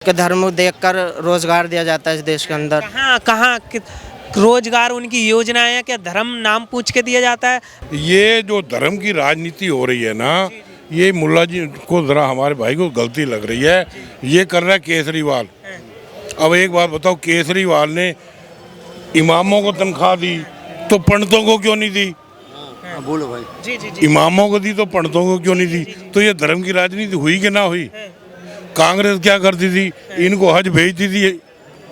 कि धर्म देखकर रोजगार दिया जाता है इस देश के अंदर। कहाँ कहाँ रोजगार उनकी योजनाएं हैं, क्या धर्म नाम पूछ के दिया जाता है? ये जो धर्म की राजनीति हो रही है ना, ये मुल्ला जी को ज़रा हमारे भाई को गलती लग रही है। ये कर रहा है केजरीवाल। अब एक बात बताओ, केजरीवाल ने इमामों को तनख्वाह दी तो पंडितों को क्यों नहीं दी? बोलो भाई। जी जी जी। इमामों को दी तो पंडितों को क्यों नहीं दी? तो ये धर्म की राजनीति हुई कि ना हुई? कांग्रेस क्या करती थी, इनको हज भेजती थी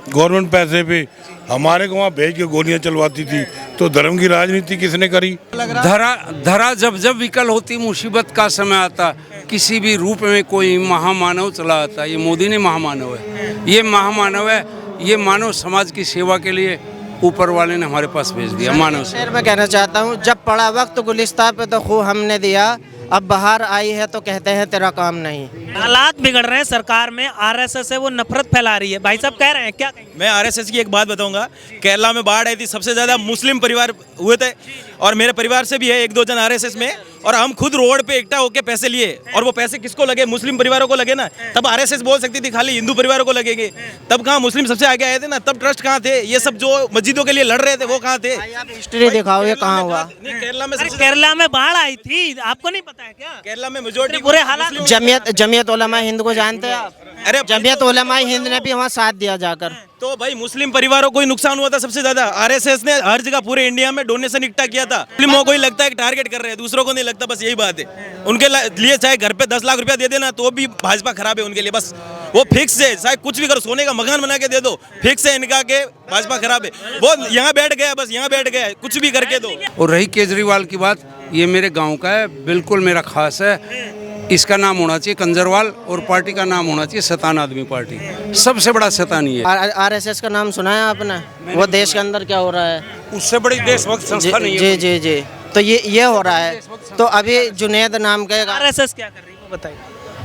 गवर्नमेंट पैसे पे, हमारे को वहाँ भेज के गोलियां चलवाती थी। तो धर्म की राजनीति किसने करी? धरा जब जब विकल होती, मुसीबत का समय आता, किसी भी रूप में कोई महामानव चला आता। ये मोदी ने महामानव है, ये महामानव है। ये मानव समाज की सेवा के लिए ऊपर वाले ने हमारे पास भेज दिया मानव से। शेर मैं कहना चाहता हूँ, जब पड़ा वक्त गुलिस्तान पे तो खूब हमने दिया, अब बाहर आई है तो कहते हैं तेरा काम नहीं। हालात बिगड़ रहे हैं सरकार में, आरएसएस है वो नफरत फैला रही है। भाई साहब कह रहे हैं, क्या कहेंगे? मैं आरएसएस की एक बात बताऊंगा। केरला में बाढ़ आई थी, सबसे ज़्यादा मुस्लिम परिवार हुए थे और मेरे परिवार से भी है एक दो जन आरएसएस में, और हम खुद रोड पे इकट्ठा होकर पैसे लिए, और वो पैसे किसको लगे? मुस्लिम परिवारों को लगे ना। तब आरएसएस बोल सकती थी खाली हिंदू परिवारों को लगेंगे, तब कहाँ मुस्लिम सबसे आगे आए थे ना? तब ट्रस्ट कहाँ थे? ये सब जो मस्जिदों के लिए लड़ रहे थे वो कहाँ थे? हिस्ट्री दिखाओ, ये कहाँ हुआ? केरला में केरला में बाढ़ आई थी, आपको नहीं पता है क्या? केरला में मेजोरिटी बुरे हालात। जमीयत उलमा हिंद को जानते हैं आप? अरे जमीयत उलमा हिंद ने भी वहाँ साथ दिया जाकर। तो भाई मुस्लिम परिवारों को ही नुकसान हुआ था सबसे ज्यादा। आरएसएस ने हर जगह पूरे इंडिया में डोनेशन इकट्ठा किया था। मुस्लिमों को ही लगता है कि टारगेट कर रहे हैं, दूसरों को नहीं लगता। बस यही बात है उनके लिए। चाहे घर पे 10 लाख रुपया दे देना तो भी भाजपा खराब है उनके लिए। बस वो फिक्स है, चाहे कुछ भी करो, सोने का मकान बना के दे दो, फिक्स है इनका के भाजपा खराब है। वो यहाँ बैठ गया, बस यहाँ बैठ गया, कुछ भी करके दो। और रही केजरीवाल की बात, ये मेरे गांव का है, बिल्कुल मेरा खास है। इसका नाम होना चाहिए कंजरवाल और पार्टी का नाम होना चाहिए शैतान आदमी पार्टी। सबसे बड़ा शैतानी है। आरएसएस का नाम सुना है आपने? वो देश के अंदर क्या हो रहा है? उससे बड़ी देशभक्त संस्था नहीं है। जी जी जी। तो ये हो रहा है। तो अभी जुनेद नाम का आरएसएस क्या कर रही है वो बताइए।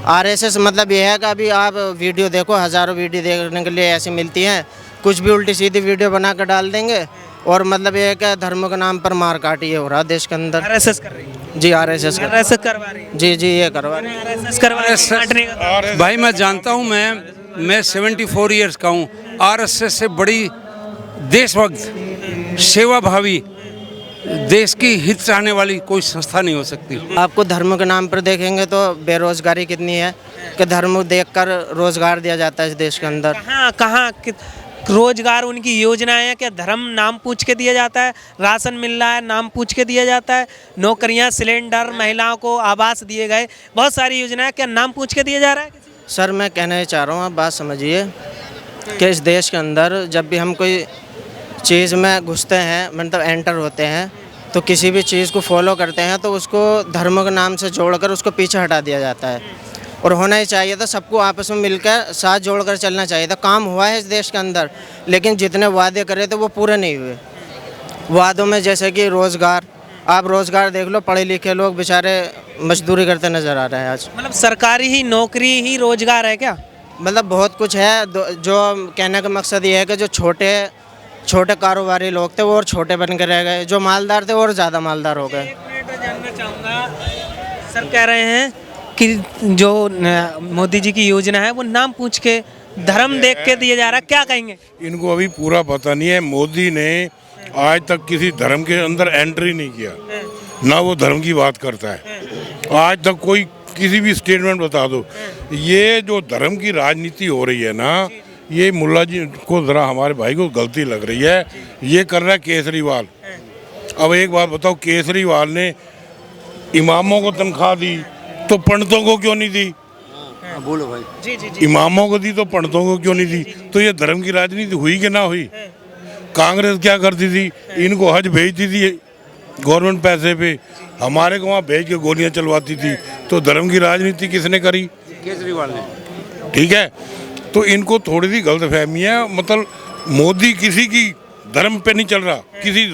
आरएसएस मतलब ये है कि अभी आप वीडियो देखो, हज़ारों वीडियो देखने के लिए ऐसी मिलती हैं, कुछ भी उल्टी सीधी वीडियो बना कर डाल देंगे, और मतलब ये है कि धर्म के नाम पर मार काट ये हो रहा है देश के अंदर। आरएसएस कर रही है? जी आरएसएस करवा रही है। जी जी, ये करवा रही है। आरएसएस करवा रही है। भाई मैं जानता हूँ, मैं 74 ईयर्स का हूँ। आरएसएस से बड़ी देशभक्त, सेवा भावी, देश की हित चाहने वाली कोई संस्था नहीं हो सकती। आपको धर्म के नाम पर देखेंगे तो बेरोजगारी कितनी है कि धर्म देखकर रोजगार दिया जाता है इस देश के अंदर। कहाँ कहाँ रोजगार उनकी योजनाएं हैं, क्या धर्म नाम पूछ के दिया जाता है? राशन मिल रहा है, नाम पूछ के दिया जाता है। नौकरियां, सिलेंडर, महिलाओं को आवास दिए गए, बहुत सारी योजनाएं, क्या नाम पूछ के दिया जा रहा है? सर मैं कहना ही चाह रहा हूँ, आप बात समझिए कि इस देश के अंदर जब भी हम कोई चीज़ में घुसते हैं, मतलब एंटर होते हैं, तो किसी भी चीज़ को फॉलो करते हैं तो उसको धर्म के नाम से जोड़कर उसको पीछे हटा दिया जाता है। और होना ही चाहिए था, सबको आपस में मिलकर साथ जोड़कर चलना चाहिए था। काम हुआ है इस देश के अंदर, लेकिन जितने वादे करे थे वो पूरे नहीं हुए। वादों में जैसे कि रोज़गार, आप रोज़गार देख लो, पढ़े लिखे लोग बेचारे मजदूरी करते नज़र आ रहे हैं आज। मतलब सरकारी ही नौकरी ही रोजगार है क्या? मतलब बहुत कुछ है। जो कहने का मकसद ये है कि जो छोटे कारोबारी लोग थे वो और छोटे बन के रह गए, जो मालदार थे वो और ज़्यादा मालदार हो गए। एक मिनट जानना चाहूँगा, सर कह रहे हैं कि जो मोदी जी की योजना है वो नाम पूछ के, धर्म देख के दिया जा रहा है, क्या कहेंगे? इनको अभी पूरा पता नहीं है। मोदी ने आज तक किसी धर्म के अंदर एंट्री नहीं किया, ना वो धर्म की बात करता है आज तक। कोई किसी भी स्टेटमेंट बता दो। ये जो धर्म की राजनीति हो रही है ना, ये मुल्ला जी को ज़रा हमारे भाई को गलती लग रही है। ये कर रहा है केजरीवाल। अब एक बात बताओ, केजरीवाल ने इमामों को तनख्वाह दी तो पंडितों को क्यों नहीं दी? बोलो भाई। जी जी जी। इमामों को दी तो पंडितों को क्यों नहीं दी? तो ये धर्म की राजनीति हुई कि ना हुई? कांग्रेस क्या करती थी, इनको हज भेजती थी गवर्नमेंट पैसे पे, हमारे को वहाँ भेज के गोलियां चलवाती थी। तो धर्म की राजनीति किसने करी? केजरीवाल ने। ठीक है, तो इनको थोड़ी सी गलतफहमी है। मतलब मोदी किसी की धर्म पे नहीं चल रहा, किसी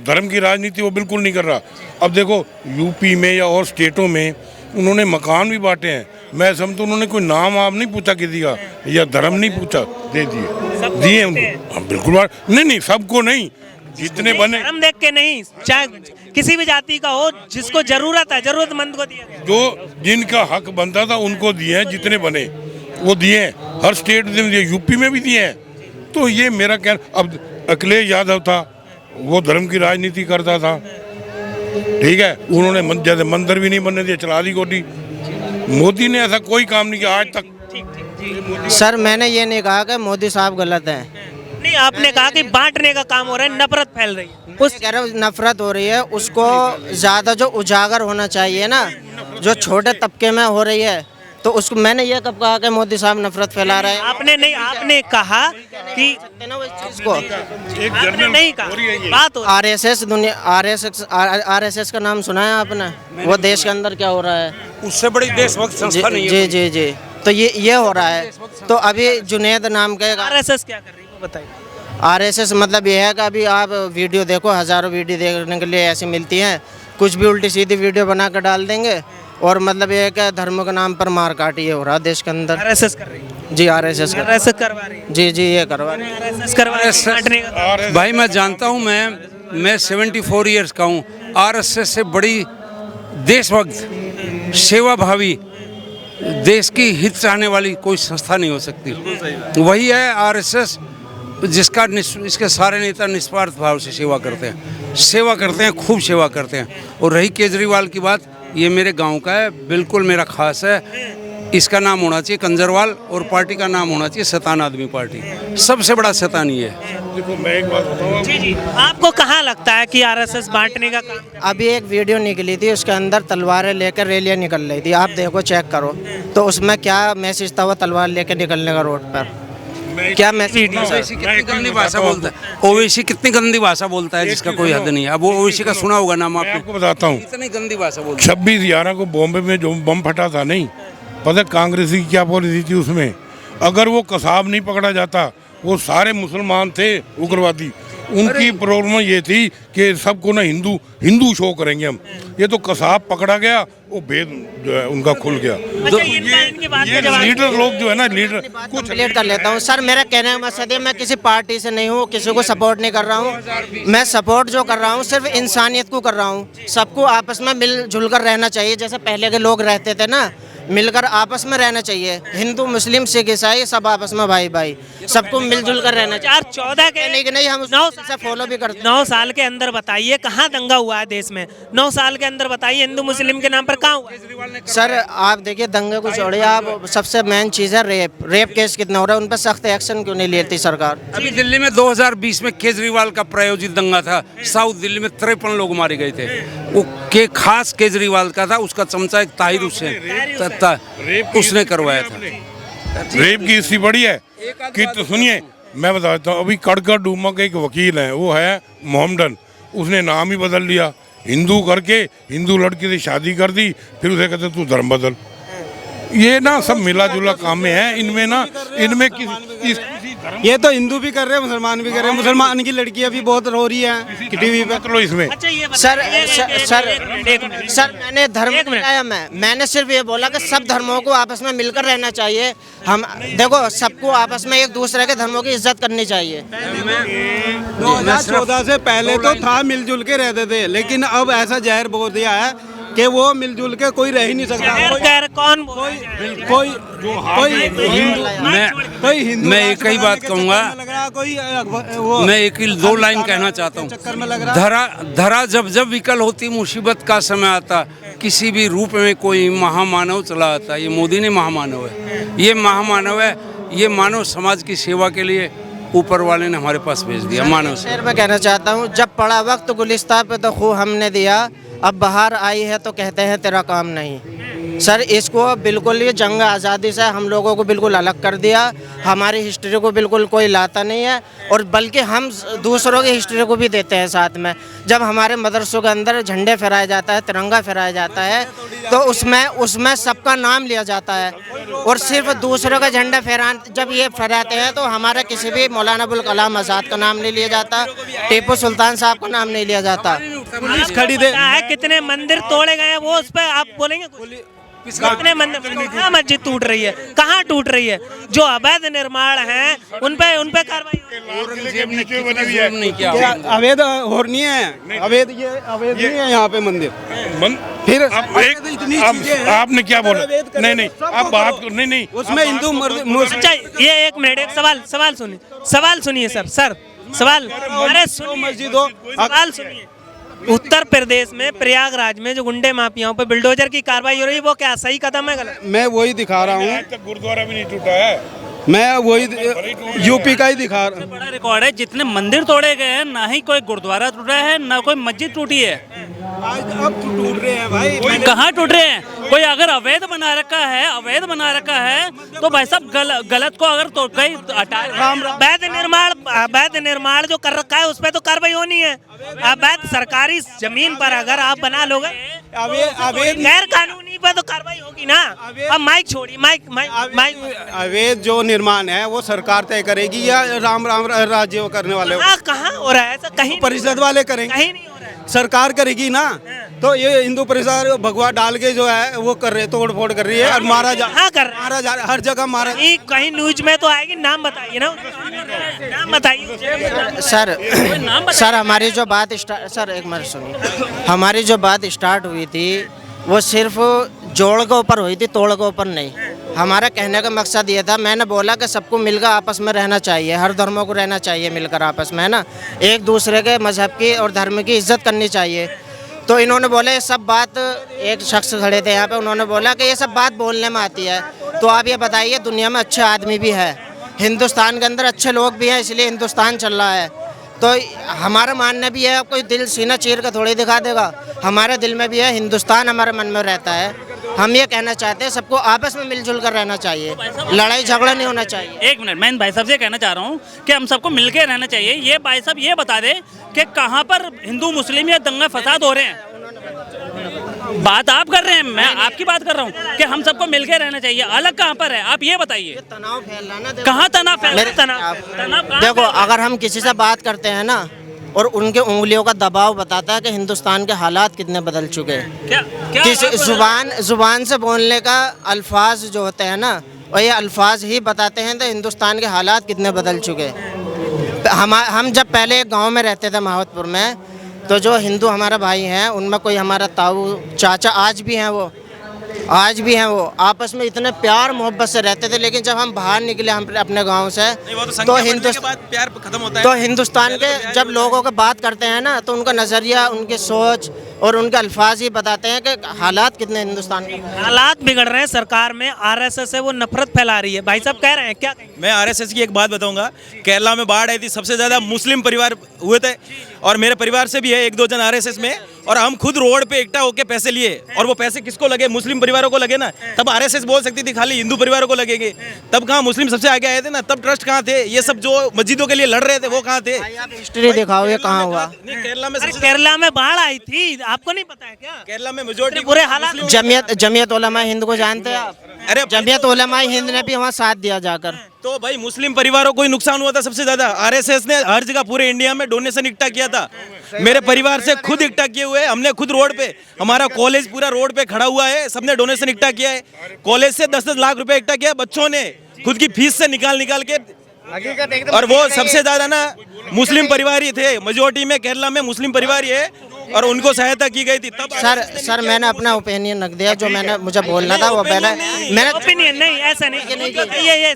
धर्म की राजनीति वो बिल्कुल नहीं कर रहा। अब देखो यूपी में या और स्टेटों में उन्होंने मकान भी बांटे हैं। मैं समझता हूँ उन्होंने कोई नाम आप नहीं पूछा किसी का, या धर्म नहीं पूछा, दे दिए उनको। हाँ बिल्कुल। नहीं सबको नहीं, जितने बने। धर्म देख के नहीं, चाहे किसी भी जाति का हो, जिसको जरूरत है, जरूरतमंद को दिया। जो जिनका हक बनता था उनको दिए हैं, जितने बने वो दिए हैं, हर स्टेट में दिए, यूपी में भी दिए हैं। तो ये मेरा कहना, अब अखिलेश यादव था, वो धर्म की राजनीति करता था, ठीक है, उन्होंने जैसे मंदिर भी नहीं बनने दिया, चला दी गोटी। मोदी ने ऐसा कोई काम नहीं किया आज तक। सर मैंने ये नहीं कहा कि मोदी साहब गलत हैं। नहीं, आपने कहा कि बांटने का काम हो रहा है, नफरत फैल रही है। उस कह रहा हूँ नफरत हो रही है, उसको ज़्यादा जो उजागर होना चाहिए ना, जो छोटे तबके में हो रही है, तो उसको मैंने ये कब कहा कि मोदी साहब नफरत फैला रहे हैं? आपने नहीं, आपने कहा कि आपने नहीं कहा, बात हो रही है। आरएसएस दुनिया, आरएसएस का नाम सुना है आपने? वो देश के अंदर क्या हो रहा है? उससे बड़ी देशभक्त संस्था नहीं जी है। जी जी, तो ये हो रहा है। तो अभी जुनेद नाम के आरएसएस क्या कर रही है वो बताइए। आरएसएस मतलब ये है कि अभी आप वीडियो देखो, हज़ारों वीडियो देखने के लिए ऐसी मिलती हैं, कुछ भी उल्टी सीधी वीडियो बना कर डाल देंगे, और मतलब ये है कि धर्म के नाम पर मार काट ये हो रहा है देश के अंदर। आरएसएस कर रही है, जी आरएसएस आरएसएस करवा रही है। जी जी ये करवा रही है। आरएसएस करवा रही है, बांटने का। भाई मैं जानता हूँ, मैं 74 ईयर्स का हूँ। आरएसएस से बड़ी देशभक्त, सेवा भावी, देश की हित चाहने वाली कोई संस्था नहीं हो सकती। वही है आरएसएस, जिसका इसके सारे नेता निस्वार्थ भाव से सेवा करते हैं, खूब सेवा करते हैं। और रही केजरीवाल की बात, ये मेरे गांव का है, बिल्कुल मेरा खास है। इसका नाम होना चाहिए कंजरवाल, और पार्टी का नाम होना चाहिए शैतान आदमी पार्टी। सबसे बड़ा शैतान ये है। देखो मैं एक बात बताऊँ, जी जी, आपको कहाँ लगता है कि आरएसएस बांटने का काम? अभी एक वीडियो निकली थी, उसके अंदर तलवारें लेकर रैलियाँ निकल रही थी, आप देखो चेक करो, तो उसमें क्या मैसेज था वो तलवार लेकर निकलने का रोड पर? क्या मैसेज? ओवैसी कितनी गंदी भाषा बोलता है, ओवैसी कितनी गंदी भाषा बोलता है जिसका कोई हद नहीं है। अब वो ओवैसी का सुना होगा नाम मैं आपने, आपको बताता हूँ, इतनी गंदी भाषा बोलता है। 26/11 को बॉम्बे में जो बम फटा था, नहीं पता कांग्रेस की क्या पॉलिसी थी उसमें? अगर वो कसाब नहीं पकड़ा जाता, वो सारे मुसलमान थे उग्रवादी, उनकी प्रॉब्लम ये थी कि सबको ना हिंदू शो करेंगे हम। ये तो कसाब पकड़ा गया, वो भेद जो है उनका खुल गया। अच्छा, इनकी बात ये का जवाब लीडर लोग जो है ना, लीडर कुछ कंप्लीट कर लेता हूँ सर। मेरा कहने का मकसद है, मैं किसी पार्टी से नहीं हूँ, किसी को सपोर्ट नहीं कर रहा हूँ। मैं सपोर्ट जो कर रहा हूँ सिर्फ इंसानियत को कर रहा हूँ। सबको आपस में मिलजुल कर रहना चाहिए, जैसे पहले के लोग रहते थे ना, मिलकर आपस में रहना चाहिए। हिंदू मुस्लिम सिख ईसाई सब आपस में भाई भाई, सबको मिलजुल कर रहना चाहिए। 2014 के नहीं कि नहीं, हम 9 से फॉलो भी करते हैं। 9 साल के अंदर बताइए कहाँ दंगा हुआ है देश में? 9 साल के अंदर बताइए हिंदू मुस्लिम के नाम पर कहाँ हुआ है? सर आप देखिए, दंगे को छोड़िए, आप सबसे मेन चीज़ है रेप केस कितना हो रहा है, उन पर सख्त एक्शन क्यों नहीं लेती सरकार? अभी दिल्ली में 2020 में केजरीवाल का प्रायोजित दंगा था, साउथ दिल्ली में 53 लोग मारे गए थे। वो के खास केजरीवाल का था, उसका चमचा एक ताहिर हुसैन, उसने करवाया था। रेप की हिस्ट्री बड़ी है कि, तो सुनिए मैं बताता हूँ, अभी कड़कर डूमा के एक वकील हैं, वो है मोहम्मदन, उसने नाम ही बदल लिया, हिंदू करके हिंदू लड़की से शादी कर दी, फिर उसे कहते तू धर्म बदल। ये ना सब मिला जुला काम में है, इनमें ना, इनमें किसी ये तो हिंदू भी कर रहे हैं, मुसलमान भी कर रहे हैं। मुसलमान की लड़कियां भी बहुत रो रही हैं टीवी पे। मतलब इसमें अच्छा ये सर बताइए, सर मैंने धर्म बताया, मैंने सिर्फ ये बोला कि सब धर्मों को आपस में मिलकर रहना चाहिए। हम देखो, सबको आपस में एक दूसरे के धर्मों की इज्जत करनी चाहिए। 2014 से पहले तो था मिलजुल के रहते थे, लेकिन अब ऐसा जहर बोल दिया है कि वो मिलजुल के कोई रह ही नहीं सकता। कौन मैं एक ही बात कहूँगा, मैं एक ही 2 लाइन कहना चाहता हूँ। धरा जब जब विकल होती, मुसीबत का समय आता, किसी भी रूप में कोई महामानव चला आता। ये मोदी ने महामानव है, ये महामानव है, ये मानव समाज की सेवा के लिए ऊपर वाले ने हमारे पास भेज दिया। मानव शेर मैं कहना चाहता हूँ, जब पड़ा वक्त गुलिस्तां पे तो खू हमने दिया, अब बाहर आई है तो कहते हैं तेरा काम नहीं। सर इसको बिल्कुल ये जंग आज़ादी से हम लोगों को बिल्कुल अलग कर दिया, हमारी हिस्ट्री को बिल्कुल कोई लाता नहीं है, और बल्कि हम दूसरों की हिस्ट्री को भी देते हैं साथ में। जब हमारे मदरसों के अंदर झंडे फहराया जाता है, तिरंगा फहराया जाता है, तो उसमें सबका नाम लिया जाता है, और सिर्फ दूसरों का झंडा जब ये फहराते हैं तो हमारा किसी भी मौलाना अबुल कलाम आज़ाद का नाम नहीं लिया जाता, टीपू सुल्तान साहब का नाम नहीं लिया जाता। पुलिस खड़ी थे, कितने मंदिर तोड़े गए हैं, वो उस पर आप बोलेंगे? कितने मंदिर, कहाँ मस्जिद टूट रही है, कहाँ टूट रही है? जो अवैध निर्माण हैं उन पे कार्रवाई होगी। औरंगजेब ने नहीं किया। क्या अवैध और नहीं है? अवैध नहीं है यहाँ पे मंदिर। फिर आपने क्या बोला? नहीं आप बात को नहीं उसमें हिंदू अच्छा ये एक मिनट, एक सवाल सुनिए सर सवाल, अरे सुनिए, मस्जिद हो, सवाल सुनिए। उत्तर प्रदेश में प्रयागराज में जो गुंडे माफियाओं पे बुलडोजर की कार्रवाई हो रही है, वो क्या सही कदम है गलत? मैं वही दिखा रहा हूँ, तक गुरुद्वारा भी नहीं टूटा है। मैं वही यूपी का ही दिखा रहा हूँ। बड़ा रिकॉर्ड है, जितने मंदिर तोड़े गए हैं ना ही कोई गुरुद्वारा टूटा है ना कोई मस्जिद टूटी है। अब टूट रहे हैं भाई। कहाँ टूट रहे हैं? कोई अगर अवैध बना रखा है तो भाई साहब गलत को अगर तो कहीं अवैध निर्माण जो कर रखा है उस पर तो कार्रवाई होनी है। अवैध सरकारी जमीन पर अगर आप बना लोगे गैर कानूनी पर तो कार्रवाई होगी ना। अब माइक छोड़िए, माइक। अवैध जो निर्माण है वो सरकार तय करेगी या राम राज्य करने वाले? कहाँ हो रहा है ऐसा? कहीं परिषद वाले करेंगे, कहीं नहीं हो रहा है। सरकार करेगी ना। तो ये हिंदू परिषद भगवा डाल के जो है वो कर रहे, तोड़ फोड़ कर रही है और मारा जा हर जगह मारा। कहीं न्यूज में तो आएगी, नाम बताइए ना, नाम बताइए। सर हमारी जो बात सर एक मिनट सुनिए, हमारी जो बात स्टार्ट हुई थी वो सिर्फ जोड़ के ऊपर हुई थी, तोड़ के ऊपर नहीं। हमारा कहने का मकसद ये था, मैंने बोला कि सबको मिलकर आपस में रहना चाहिए, हर धर्मों को रहना चाहिए मिलकर आपस में, है ना। एक दूसरे के मजहब की और धर्म की इज्जत करनी चाहिए। तो इन्होंने बोला ये सब बात, एक शख्स खड़े थे यहाँ पे, उन्होंने बोला कि ये सब बात बोलने में आती है। तो आप ये बताइए, दुनिया में अच्छे आदमी भी है, हिंदुस्तान के अंदर अच्छे लोग भी हैं, इसलिए हिंदुस्तान चल रहा है। तो हमारा मानना भी है, कोई दिल सीना चीर कर थोड़ी दिखा देगा, हमारे दिल में भी है, हिंदुस्तान हमारे मन में रहता है। हम ये कहना चाहते हैं सबको आपस में मिलजुल कर रहना चाहिए, लड़ाई झगड़ा नहीं होना चाहिए। एक मिनट, मैं भाई साहब से कहना चाह रहा हूँ कि हम सबको मिलके रहना चाहिए। ये भाई साहब ये बता दे कि कहाँ पर हिंदू मुस्लिम या दंगा फसाद हो रहे हैं? बात आप कर रहे हैं, मैं आपकी बात कर रहा हूँ कि हम सबको मिलके रहना चाहिए। अलग कहाँ पर है आप ये बताइए। तनाव फैल रहा है ना, कहाँ तनाव फैल रहा है? देखो अगर हम किसी से बात करते हैं ना और उनके उंगलियों का दबाव बताता है कि हिंदुस्तान के हालात कितने बदल चुके हैं। क्या किसी जुबान से बोलने का अल्फाज जो होते हैं ना, और ये अल्फाज ही बताते हैं तो हिंदुस्तान के हालात कितने बदल चुके हैं। हम जब पहले एक गांव में रहते थे माहौतपुर में, तो जो हिंदू हमारा भाई हैं उनमें कोई हमारा ताऊ चाचा आज भी हैं, वो आपस में इतने प्यार मोहब्बत से रहते थे। लेकिन जब हम बाहर निकले हम अपने गांव से तो प्यार खत्म होता है। तो हिंदुस्तान के जब लोगों को बात करते हैं ना, तो उनका नज़रिया, उनकी सोच और उनके अल्फाज ही बताते हैं कि हालात कितने हिंदुस्तान के हालात बिगड़ रहे हैं। सरकार में आरएसएस है वो नफरत फैला रही है। भाई साहब कह रहे हैं क्या? मैं आरएसएस की एक बात बताऊंगा, केरला में बाढ़ आई थी, सबसे ज्यादा मुस्लिम परिवार हुए थे और मेरे परिवार से भी है 1-2 जन आरएसएस में, और हम खुद रोड पे इकट्ठा होकर पैसे लिए, और वो पैसे किसको लगे? मुस्लिम परिवारों को लगे ना। तब आरएसएस बोल सकती थी खाली हिंदू परिवारों को लगेंगे, तब कहाँ मुस्लिम सबसे आगे आए थे ना, तब ट्रस्ट कहाँ थे? ये सब जो मस्जिदों के लिए लड़ रहे थे वो कहाँ थे? हिस्ट्री दिखाओ ये कहाँ हुआ। केरला में बाढ़ आई थी, आपको नहीं पता है क्या? केरला में मेजोरिटी बुरे हालात। जमीयत उलमा हिंद को जानते हैं आप? अरे जमीयत उलमा हिंद ने भी वहाँ साथ दिया जाकर। तो भाई मुस्लिम परिवारों को ही नुकसान हुआ था सबसे ज्यादा। आरएसएस ने हर जगह पूरे इंडिया में डोनेशन इकट्ठा किया था, मेरे परिवार से खुद इकट्ठा किए हुए, हमने खुद रोड पे, हमारा कॉलेज पूरा रोड पे खड़ा हुआ है, सबने डोनेशन इकट्ठा किया है। कॉलेज से 10-10 लाख रुपए इकट्ठा किया बच्चों ने खुद की फीस से निकाल के, और वो सबसे ज्यादा ना मुस्लिम परिवार ही थे। मेजोरिटी में केरला में मुस्लिम परिवार ही है और उनको सहायता की गई थी। तब सर मैंने अपना ओपिनियन रख दिया, जो मैंने मुझे बोलना था वो पहले मैंने ओपिनियन नहीं, ऐसा नहीं, ये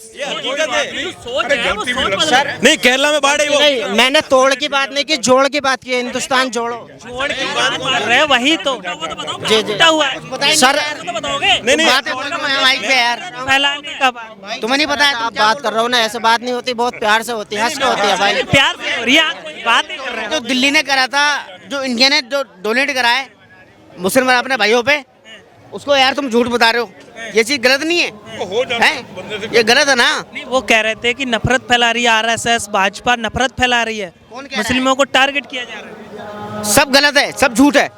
सर नहीं, केरला में बाढ़ आई वो नहीं, मैंने तोड़ की बात नहीं की, जोड़ की बात की, हिंदुस्तान जोड़ो। जोड़ की बात कर रहे हैं, वही तो जी हुआ है सर। नहीं फैलाने का बात तुम्हें नहीं पता है, आप बात कर रहे हो ना, ऐसे बात नहीं होती, बहुत प्यार से होती है, हंस के होती है भाई। प्यार से हो रही है, बात नहीं कर रहे हैं। जो दिल्ली ने करा था, जो इंडिया ने जो डोनेट करा है मुसलमान अपने भाइयों पे, उसको यार तुम झूठ बता रहे हो, ये चीज गलत नहीं है? ये गलत है ना? नहीं, वो कह रहे थे कि नफरत फैला रही है आरएसएस, भाजपा नफरत फैला रही है, मुस्लिमों को टारगेट किया जा रहा है। सब गलत है, सब झूठ है,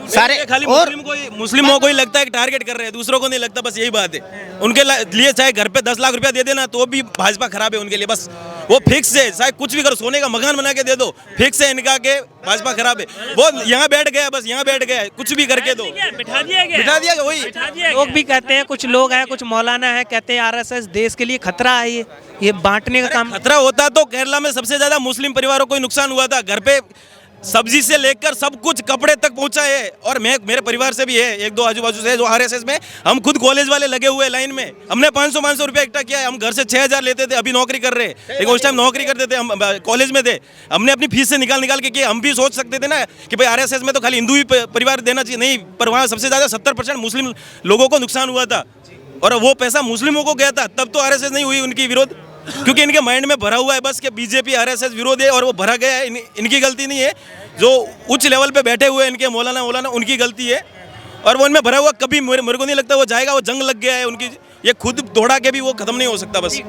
सारे ये खाली और मुस्लिमों को ही लगता है कि टारगेट कर रहे हैं, दूसरों को नहीं लगता, बस यही बात है। उनके लिए चाहे घर पे 10 लाख रुपया दे देना तो भी भाजपा खराब है उनके लिए, बस वो फिक्स है। चाहे कुछ भी करो, सोने का मकान बना के दे दो, फिक्स है इनका के भाजपा खराब है। वो यहाँ बैठ गया, बस यहाँ बैठ गया, कुछ भी करके दो, बिठा दिया गया, बिठा दिया गया वही। लोग भी कहते हैं, कुछ लोग हैं, कुछ मौलाना है, कहते हैं आरएसएस देश के लिए खतरा है, ये बांटने का काम। खतरा होता तो केरला में सबसे ज्यादा मुस्लिम परिवारों को ही नुकसान हुआ था। घर पे सब्जी से लेकर सब कुछ कपड़े तक पहुंचा है। और मेरे परिवार से भी है एक दो आजू बाजू से जो आरएसएस में, हम खुद कॉलेज वाले लगे हुए लाइन में, हमने 500 रुपया इकट्ठा किया है। हम घर से 6000 लेते थे, अभी नौकरी कर रहे हैं, लेकिन उस टाइम नौकरी करते थे, हम कॉलेज में थे, हमने अपनी फीस से निकाल के किया। हम भी सोच सकते थे ना कि भाई आरएसएस में तो खाली हिंदू ही परिवार देना चाहिए, नहीं, पर वहाँ सबसे ज्यादा 70% मुस्लिम लोगों को नुकसान हुआ था और वो पैसा मुस्लिमों को गया था। तब तो आरएसएस नहीं हुई उनकी विरोध, क्योंकि इनके माइंड में भरा हुआ है बस कि बीजेपी आरएसएस विरोध है, और वो भरा गया है। इनकी गलती नहीं है, जो उच्च लेवल पे बैठे हुए इनके मौलाना उनकी गलती है। और वो इनमें भरा हुआ कभी मेरे को नहीं लगता वो जाएगा। वो जंग लग गया है उनकी, ये खुद दौड़ा के भी वो खत्म नहीं हो सकता बस।